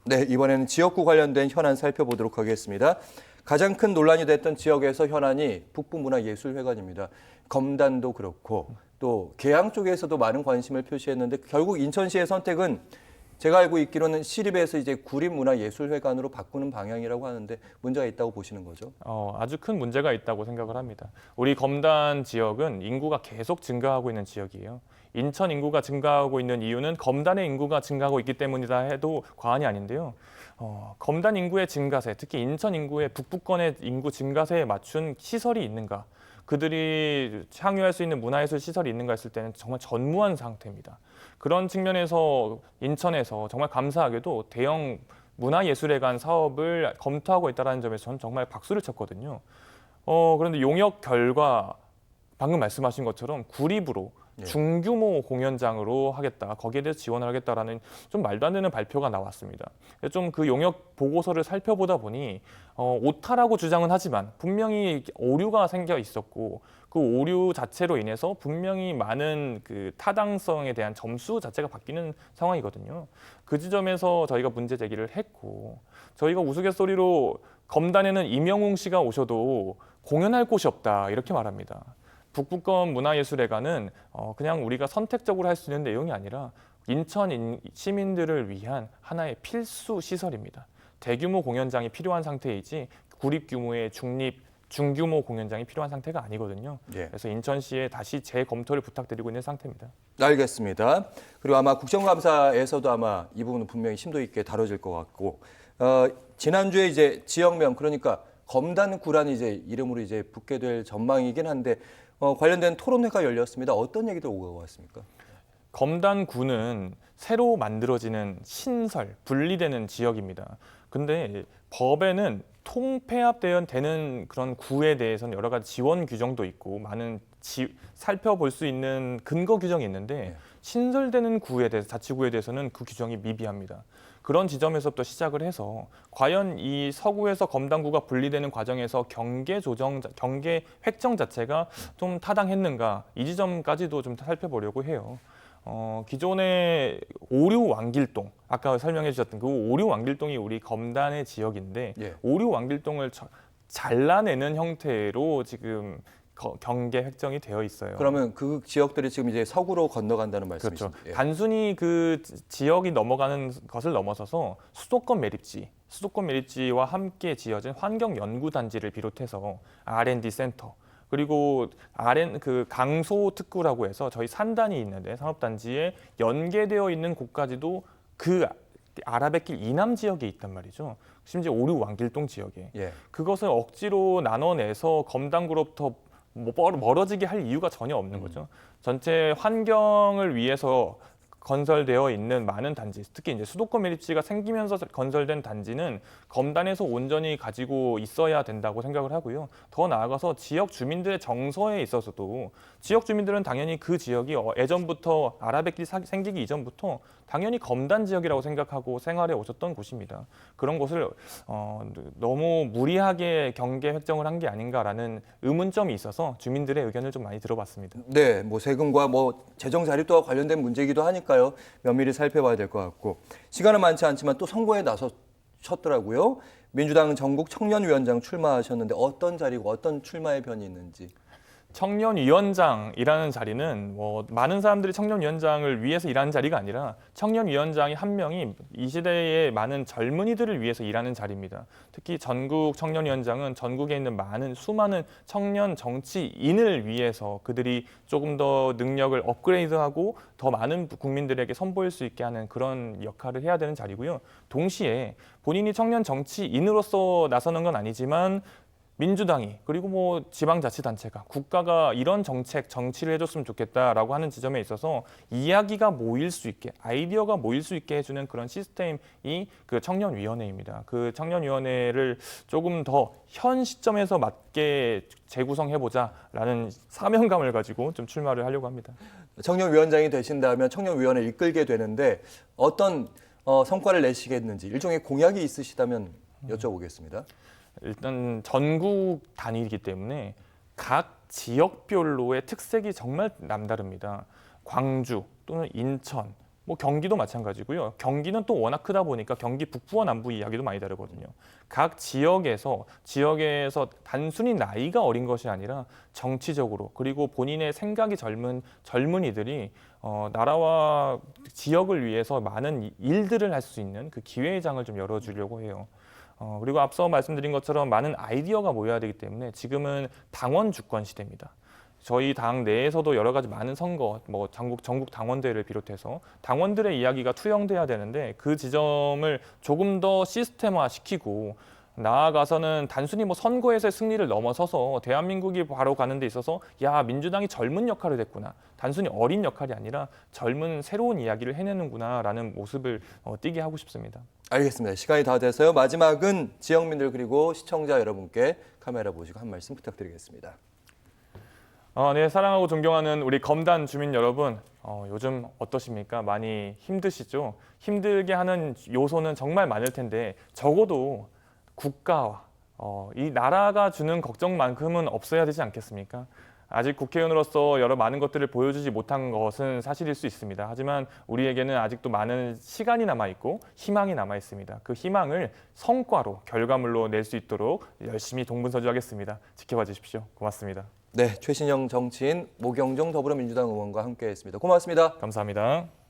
네, 이번에는 지역구 관련된 현안 살펴보도록 하겠습니다. 가장 큰 논란이 됐던 지역에서 현안이 북부문화예술회관입니다. 검단도 그렇고 또 계양 쪽에서도 많은 관심을 표시했는데 결국 인천시의 선택은 제가 알고 있기로는 시립에서 이제 구립문화예술회관으로 바꾸는 방향이라고 하는데 문제가 있다고 보시는 거죠? 아주 큰 문제가 있다고 생각을 합니다. 우리 검단 지역은 인구가 계속 증가하고 있는 지역이에요. 인천 인구가 증가하고 있는 이유는 검단의 인구가 증가하고 있기 때문이다 해도 과언이 아닌데요. 검단 인구의 증가세, 특히 인천 인구의 북부권의 인구 증가세에 맞춘 시설이 있는가? 그들이 향유할 수 있는 문화예술 시설이 있는가 했을 때는 정말 전무한 상태입니다. 그런 측면에서 인천에서 정말 감사하게도 대형 문화예술회관 사업을 검토하고 있다는 점에서 저는 정말 박수를 쳤거든요. 그런데 용역 결과 방금 말씀하신 것처럼 구립으로 중규모 공연장으로 하겠다, 거기에 대해서 지원을 하겠다라는 좀 말도 안 되는 발표가 나왔습니다. 좀 그 용역 보고서를 살펴보다 보니 오타라고 주장은 하지만 분명히 오류가 생겨 있었고 그 오류 자체로 인해서 분명히 많은 그 타당성에 대한 점수 자체가 바뀌는 상황이거든요. 그 지점에서 저희가 문제 제기를 했고 저희가 우스갯소리로 검단에는 임영웅 씨가 오셔도 공연할 곳이 없다 이렇게 말합니다. 북부권 문화예술회관은 그냥 우리가 선택적으로 할 수 있는 내용이 아니라 인천 시민들을 위한 하나의 필수 시설입니다. 대규모 공연장이 필요한 상태이지 구립 규모의 중규모 공연장이 필요한 상태가 아니거든요. 예. 그래서 인천시에 다시 재검토를 부탁드리고 있는 상태입니다. 알겠습니다. 그리고 아마 국정감사에서도 아마 이 부분은 분명히 심도 있게 다뤄질 것 같고 지난주에 이제 지역명 그러니까 검단구라는 이제 이름으로 이제 붙게 될 전망이긴 한데 관련된 토론회가 열렸습니다. 어떤 얘기들 오고 왔습니까? 검단구는 새로 만들어지는 신설, 분리되는 지역입니다. 근데 법에는 통폐합되는 그런 구에 대해서는 여러 가지 지원 규정도 있고 많은 살펴볼 수 있는 근거 규정이 있는데 신설되는 구에 대해서 자치구에 대해서는 그 규정이 미비합니다. 그런 지점에서부터 시작을 해서 과연 이 서구에서 검단구가 분리되는 과정에서 경계 획정 자체가 좀 타당했는가 이 지점까지도 좀 살펴보려고 해요. 기존의 오류 왕길동 아까 설명해 주셨던 그 오류 왕길동이 우리 검단의 지역인데 오류 왕길동을 잘라내는 형태로 지금 경계 획정이 되어 있어요. 그러면 그 지역들이 지금 이제 서구로 건너간다는 말씀이시죠? 그렇죠. 단순히 그 지역이 넘어가는 것을 넘어서서 수도권 매립지와 함께 지어진 환경연구단지를 비롯해서 R&D 센터 그리고 그 강소특구라고 해서 저희 산단이 있는데 산업단지에 연계되어 있는 곳까지도 그 아라뱃길 이남 지역에 있단 말이죠. 심지어 오류 왕길동 지역에. 그것을 억지로 나눠내서 검단구로부터 멀어지게 할 이유가 전혀 없는 거죠. 전체 환경을 위해서 건설되어 있는 많은 단지, 특히 이제 수도권 매립지가 생기면서 건설된 단지는 검단에서 온전히 가지고 있어야 된다고 생각을 하고요. 더 나아가서 지역 주민들의 정서에 있어서도 지역 주민들은 당연히 그 지역이 예전부터 아라뱃길이 생기기 이전부터 당연히 검단 지역이라고 생각하고 생활해 오셨던 곳입니다. 그런 곳을 너무 무리하게 경계 획정을 한 게 아닌가라는 의문점이 있어서 주민들의 의견을 좀 많이 들어봤습니다. 네, 뭐 세금과 뭐 재정 자립도와 관련된 문제이기도 하니까요. 면밀히 살펴봐야 될 것 같고 시간은 많지 않지만 또 선거에 나서셨더라고요. 민주당 전국 청년위원장 출마하셨는데 어떤 자리고 어떤 출마의 변이 있는지. 청년위원장이라는 자리는 많은 사람들이 청년위원장을 위해서 일하는 자리가 아니라 청년위원장이 한 명이 이 시대의 많은 젊은이들을 위해서 일하는 자리입니다. 특히 전국 청년위원장은 전국에 있는 수많은 청년 정치인을 위해서 그들이 조금 더 능력을 업그레이드하고 더 많은 국민들에게 선보일 수 있게 하는 그런 역할을 해야 되는 자리고요. 동시에 본인이 청년 정치인으로서 나서는 건 아니지만 민주당이 그리고 지방자치단체가 국가가 이런 정치를 해줬으면 좋겠다라고 하는 지점에 있어서 이야기가 모일 수 있게 아이디어가 모일 수 있게 해주는 그런 시스템이 그 청년위원회입니다. 그 청년위원회를 조금 더 현 시점에서 맞게 재구성해보자라는 사명감을 가지고 좀 출마를 하려고 합니다. 청년위원장이 되신다면 청년위원회를 이끌게 되는데 어떤 성과를 내시겠는지 일종의 공약이 있으시다면 여쭤보겠습니다. 일단 전국 단위이기 때문에 각 지역별로의 특색이 정말 남다릅니다. 광주 또는 인천 뭐 경기도 마찬가지고요. 경기는 또 워낙 크다 보니까 경기 북부와 남부 이야기도 많이 다르거든요. 각 지역에서 단순히 나이가 어린 것이 아니라 정치적으로 그리고 본인의 생각이 젊은 젊은이들이 나라와 지역을 위해서 많은 일들을 할 수 있는 그 기회의 장을 좀 열어주려고 해요. 그리고 앞서 말씀드린 것처럼 많은 아이디어가 모여야 되기 때문에 지금은 당원 주권 시대입니다. 저희 당 내에서도 여러 가지 많은 선거, 뭐 전국 당원대회를 비롯해서 당원들의 이야기가 투영돼야 되는데 그 지점을 조금 더 시스템화시키고 나아가서는 단순히 뭐 선거에서의 승리를 넘어서서 대한민국이 바로 가는 데 있어서 야, 민주당이 젊은 역할을 했구나. 단순히 어린 역할이 아니라 젊은 새로운 이야기를 해내는구나라는 모습을 띠게 하고 싶습니다. 알겠습니다. 시간이 다 돼서요. 마지막은 지역민들 그리고 시청자 여러분께 카메라 보시고 한 말씀 부탁드리겠습니다. 네, 사랑하고 존경하는 우리 검단 주민 여러분, 요즘 어떠십니까? 많이 힘드시죠? 힘들게 하는 요소는 정말 많을 텐데 적어도 국가와 이 나라가 주는 걱정만큼은 없어야 되지 않겠습니까? 아직 국회의원으로서 여러 많은 것들을 보여주지 못한 것은 사실일 수 있습니다. 하지만 우리에게는 아직도 많은 시간이 남아있고 희망이 남아있습니다. 그 희망을 성과로, 결과물로 낼 수 있도록 열심히 동분서주하겠습니다. 지켜봐 주십시오. 고맙습니다. 네, 최신영 정치인, 모경종 더불어민주당 의원과 함께했습니다. 고맙습니다. 감사합니다.